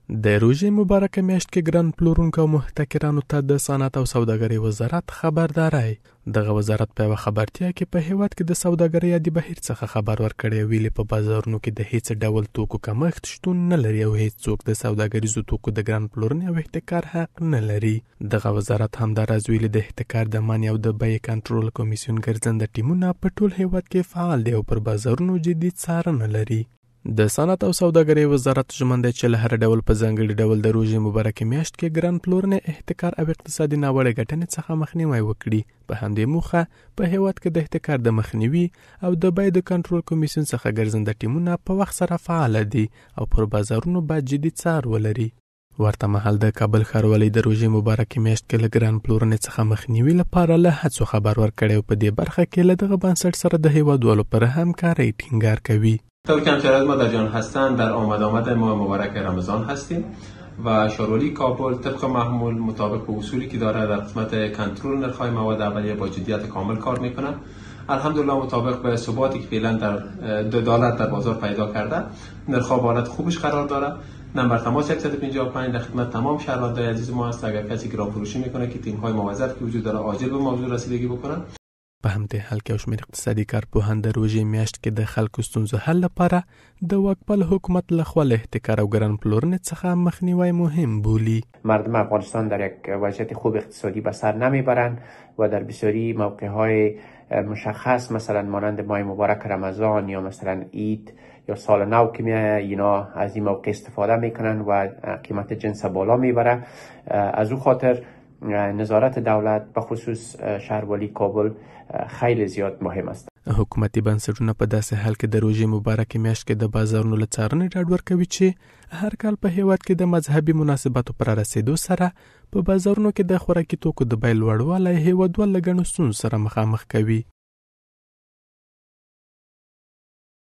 د روژې مبارکه میاشت کې ګران پلورونکو او محتکرانو ته د صنعت او سوداګرۍ وزارت خبرداري. دغه وزارت په یوه خبرتیا کې په هیواد کې د سوداګرۍ عادي بهیر څخه خبر ورکړی، ویلي په بازارونو کې د هیڅ ډول توکو کمښت شتون نه لري او هیڅ څوک د سوداګریزو توکو د ګران پلورنې او احتکار حق نه لري. دغه وزارت همداراز ویلي د احتکار د منع او د بیې کنټرول کمیسیون ګرځنده ټیمونه په ټول هیواد کې فعال دي او پر بازارونو جدي څارنه لري. د صنعت او سوداګرۍ وزارت ژمن دی چې له هر ډول په ځانګړي ډول د روژې مبارکې میاشت کې ګران پلورنې، احتکار او اقتصادي ناوړه ګټنې څخه مخنیوی وکړي. په همدې موخه په هیواد کې د احتکار د مخنیوي او د بیې د کنټرول کمیسیون څخه ګرځنده ټیمونه په وخت سره فعال دي او پر بازارونو باید جدي څار ولري. ورته مهال د کابل ښاروالۍ د روژې مبارکې میاشت کې له ګران پلورنې څخه مخنیوي لپاره له هڅو خبر ورکړی او په دې برخه کې له دغه بنسټ سره د هیوادوالو پر همکارۍ ټینګار کوي. طور کمتر از ما در جهان هستند در آمد ماه مبارک رمضان هستیم و شارولی کابل طبق معمول مطابق به اصولی که داره در قسمت کنترل نرخ‌های مواد اولیه با جدیت کامل کار میکنه. الحمدلله مطابق به ثباتی که فعلا در دلالت در بازار پیدا کرده، نرخ‌ها با حالت خوبش قرار داره. نمبر تماس 155 در خدمت تمام شهروندان عزیز ما است. اگر کسی گران فروشی میکنه که تیم‌های موظف که وجود داره عاجل به موضوع رسیدگی بکنن. په همدې حال کې یو شمېر اقتصادي کارپوهان د روژې میاشت کې د خلکو ستونزو حل لپاره د واکمن حکومت لخوا له احتکار او ګران پلورنې څخه مخنیوی مهم بولي. مردم افغانستان در یک وضعیت خوب اقتصادی به سر نمیبرند و در بسیاری موقع‌های مشخص مثلا مانند ماه مبارک رمضان یا مثلا عید یا سال نو که میاد اینا از این موقع استفاده میکنن و قیمت جنس بالا میبره. از او خاطر نظارت دولت به خصوص شهروالی کابل خیلی زیاد مهم است. حکومتي بنسټونه په داسې حال کې د روژې مبارکې میاشت کې د بازارونو له څارنې ډاډ ورکوي چې هر کال په هیواد کې د مذهبي مناسباتو پر رسیدو سره په بازارونو کې د خوراکي توکو د بیې لوړوالی هیوادوال له ګڼو ستونزو سره مخامخ کوي.